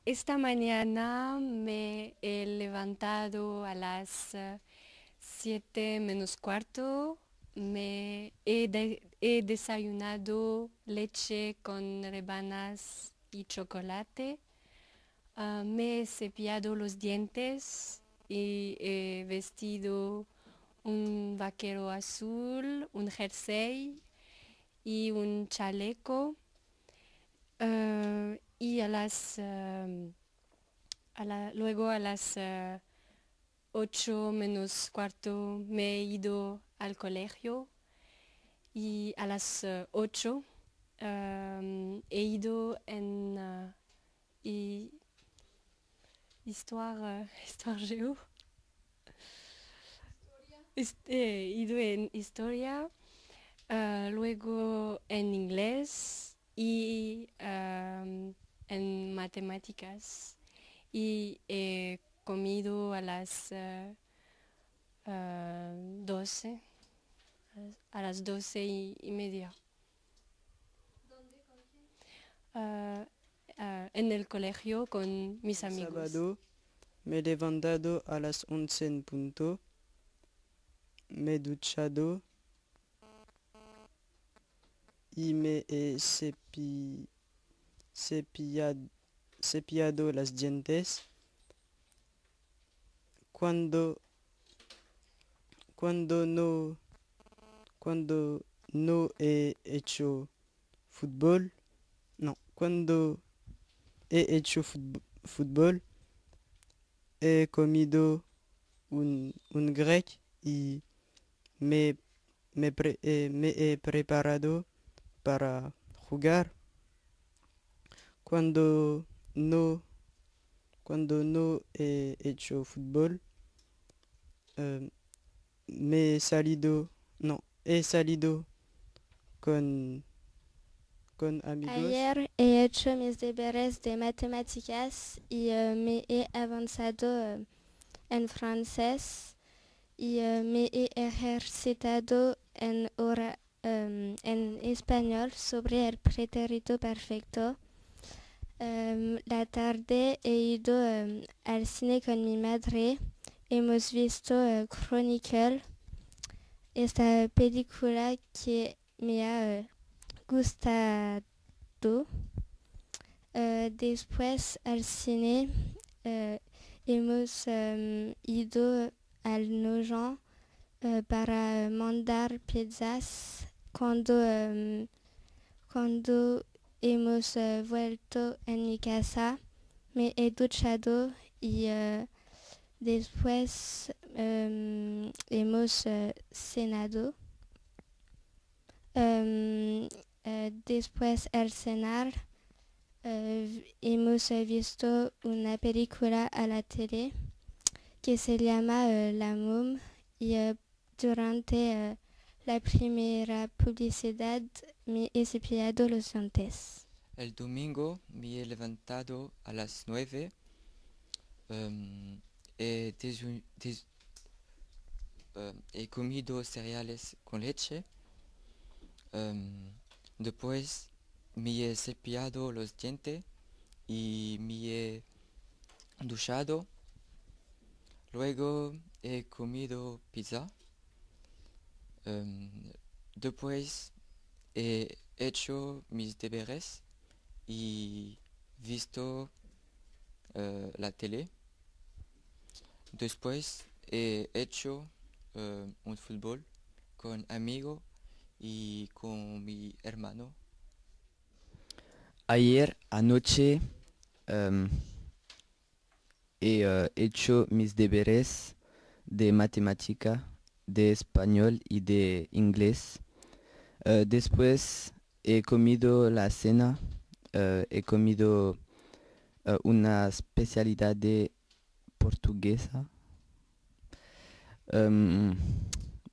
Esta mañana me he levantado a las 7 menos cuarto. He desayunado leche con rebanas y chocolate. Me he cepillado los dientes y he vestido un vaquero azul, un jersey y un chaleco. Y luego a las 8 menos cuarto me he ido al colegio y a las 8 he ido en histoire géo. He ido en historia, luego en inglés y en matemáticas. Y he comido a las 12, a las 12:30. Ah, en el colegio con mis El amigos. sábado me he levantado a las 11 en punto, me he duchado y me he cepillado las dientes. Cuando, cuando no, cuando no he hecho fútbol, no, cuando he hecho fútbol, he comido un grec y me, me he preparado para jugar. Cuando no, cuando no he hecho fútbol, eh, me he salido, no, he salido con, con amigos. Ayer he hecho mis deberes de matemáticas y me he avanzado en francés y me he ejercitado en español sobre el pretérito perfecto. La tarde he ido al cine con mi madre. Hemos visto Chronicle, esta película que me ha gustado. Después al cine hemos ido al Nogent para mandar pizzas. Cuando hemos vuelto en mi casa, me he duchado y después hemos cenado. Después al cenar hemos visto una película a la tele que se llama La Môme y durante la primera publicidad me he cepillado los dientes. El domingo me he levantado a las 9. He, he comido cereales con leche. Después me he cepillado los dientes y me he duchado. Luego he comido pizza. Después he hecho mis deberes y visto la tele. Después he hecho un fútbol con amigo y con mi hermano. Ayer anoche em, he hecho mis deberes de matemática, de español y de inglés. Después he comido la cena, he comido una especialidad de portuguesa. Em,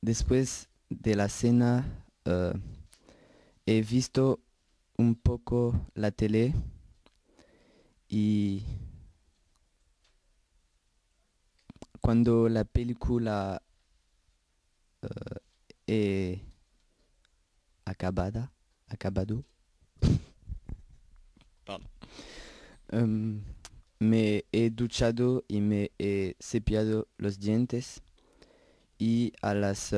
Después de la cena he visto un poco la tele y cuando la película he acabado, pardon. me he duchado y me he cepillado los dientes y a las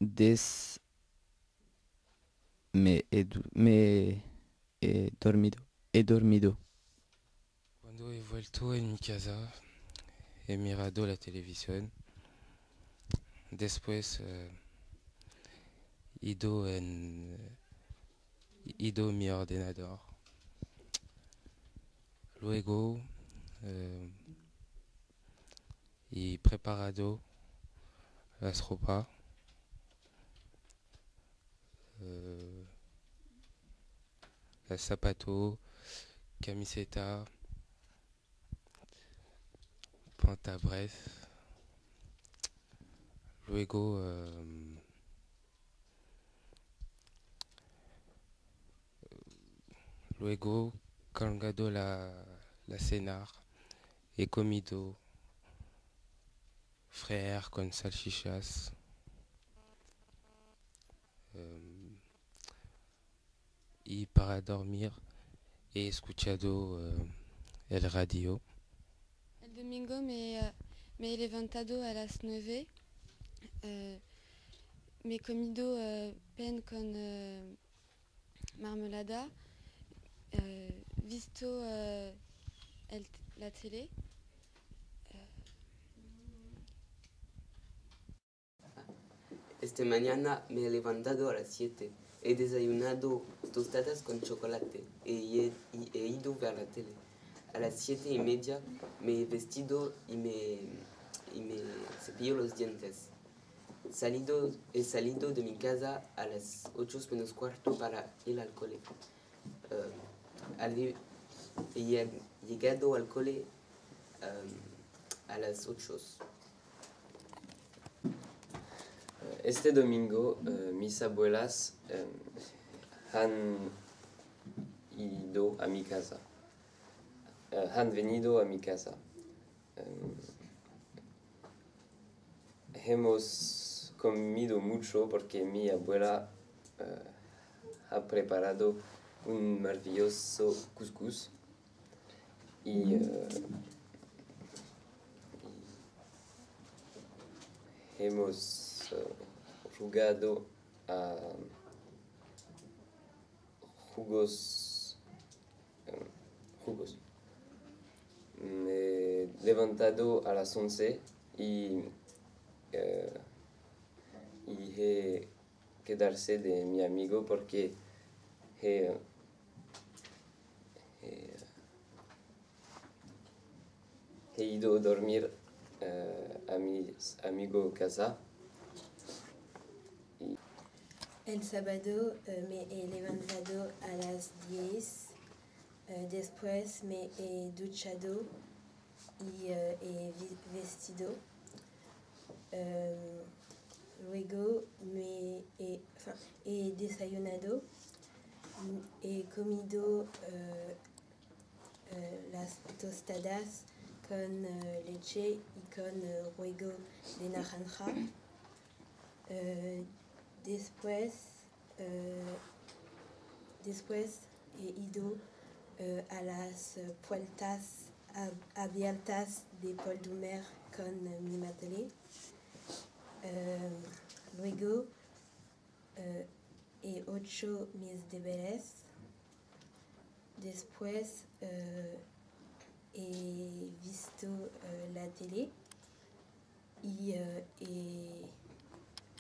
10 me he dormido. He dormido. Quando he vuelto en mi casa, he mirado la televisión. Después ido mi ordenador. Luego he preparado las ropas. Las zapatos, camiseta, pantabres. Luego cargado la cena, he comido frères con salchichas. Y para dormir he escuchado el radio. El domingo me he levantado a las 9. Me he comido pan con marmelada. Visto la tele. Esta mañana me he levantado a las 7. He desayunado tostadas con chocolate y he ido a ver la tele. A las 7:30 me he vestido y me cepillo los dientes. He salido de mi casa a las 8 menos cuarto para ir al cole. He llegado al cole a las 8. Este domingo mis abuelas han ido a mi casa. Han venido a mi casa. Hemos comido mucho porque mi abuela ha preparado un maravilloso couscous y hemos jugado a jugos. Me he levantado a las 11 y he quedarse de mi amigo porque he ido a dormir a mi amigo casa. El sábado me he levantado a las 10. Después me he duchado y he vestido. Luego he desayunado. He comido las tostadas con leche y con jugo de naranja. Después he ido a las puertas abiertas de Paul Doumer con mi madre. Luego he hecho mis deberes. Después he visto la tele y he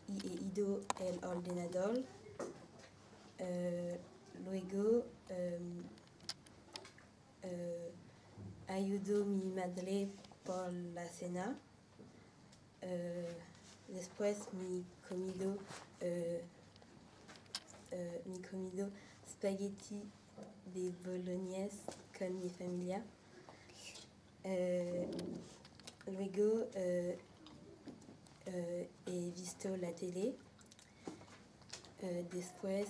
ido al ordenador. Luego ayudo a mi madre por la cena. Después me comido spaghetti de bolognese con mi familia. Luego he visto la tele. Después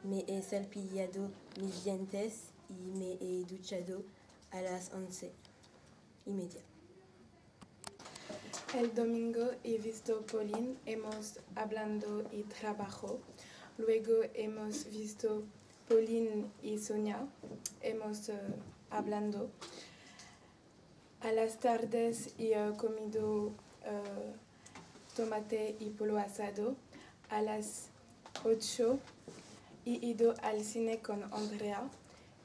me he cepillado mis dientes y me he duchado a las 11:30. El domingo he visto Pauline, hemos hablado y trabajado. Luego hemos visto Pauline y Sonia, hemos hablando. A las tardes he comido tomate y pollo asado. A las 8 he ido al cine con Andrea.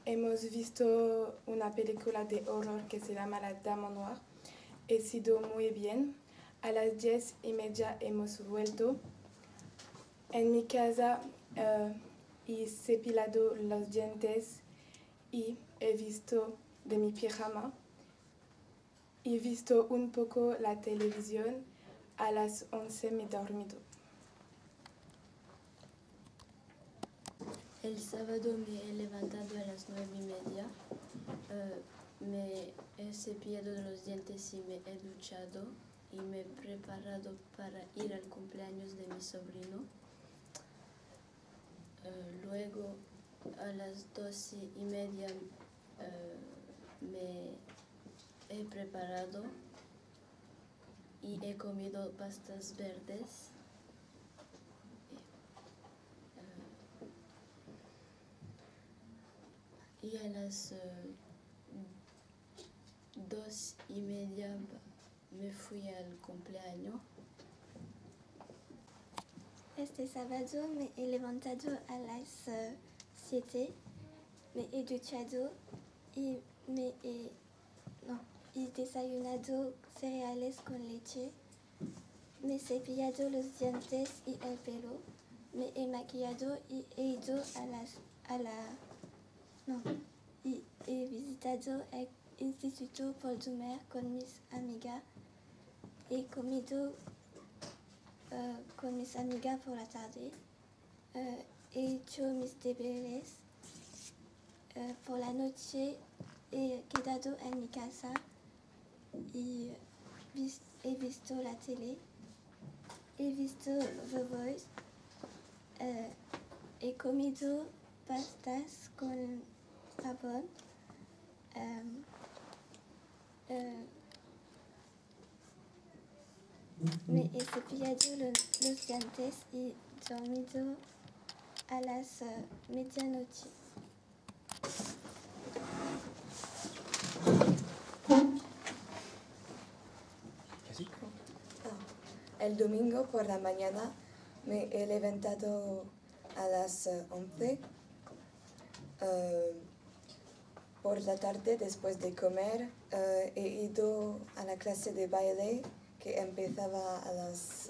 Hemos visto una película de horror que se llama La Dame Noire. Ha sido muy bien. A las 10:30 hemos vuelto. En mi casa he cepillado los dientes y he visto de mi pijama. He visto un poco la televisión. A las 11 me he dormido. El sábado me he levantado a las 9:30. Me he cepillado los dientes y me he duchado y me he preparado para ir al cumpleaños de mi sobrino. Luego a las 12:30 me he preparado y he comido pastas verdes. Y a las 2:30 me fui al cumpleaños. Este sábado me he levantado a las 7, me he duchado y he desayunado cereales con leche, me he cepillado los dientes y el pelo, me he maquillado y he ido he visitado el Instituto Paul Doumer con mis amigas. He comido con mis amigas por la tarde. He hecho mis deberes. Por la noche he quedado en mi casa y he visto la tele. He visto The Voice. He comido pastas con jabón. Me he cepillado los dientes y dormido a las medianoche. El domingo por la mañana me he levantado a las 11. Por la tarde, después de comer, he ido a la clase de baile que empezaba a las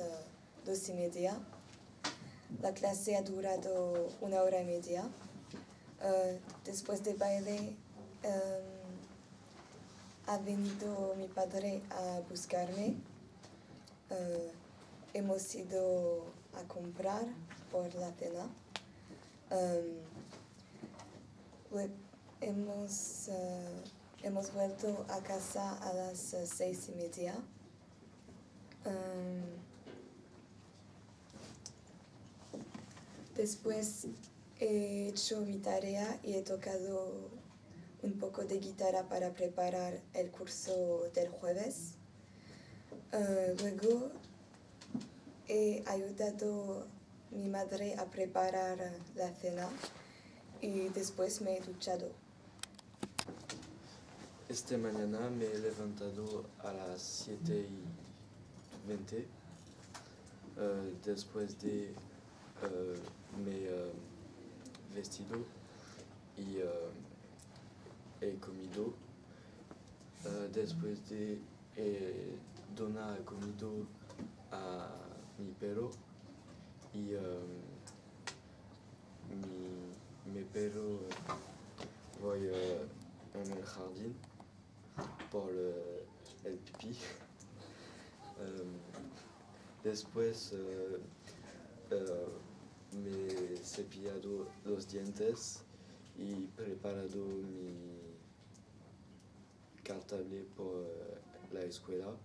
2:30. La clase ha durado 1 hora y media. Después de baile, ha venido mi padre a buscarme. Hemos ido a comprar por la cena. Hemos vuelto a casa a las 6:30. Después he hecho mi tarea y he tocado un poco de guitarra para preparar el curso del jueves. Luego he ayudado a mi madre a preparar la cena y después me he duchado. Esta mañana me he levantado a las 7:20. Después de me he vestido y he comido. Después de donar comida a mi perro y mi perro voy en el jardín por el pipí. Después me he cepillado los dientes y preparado mi cartable por la escuela.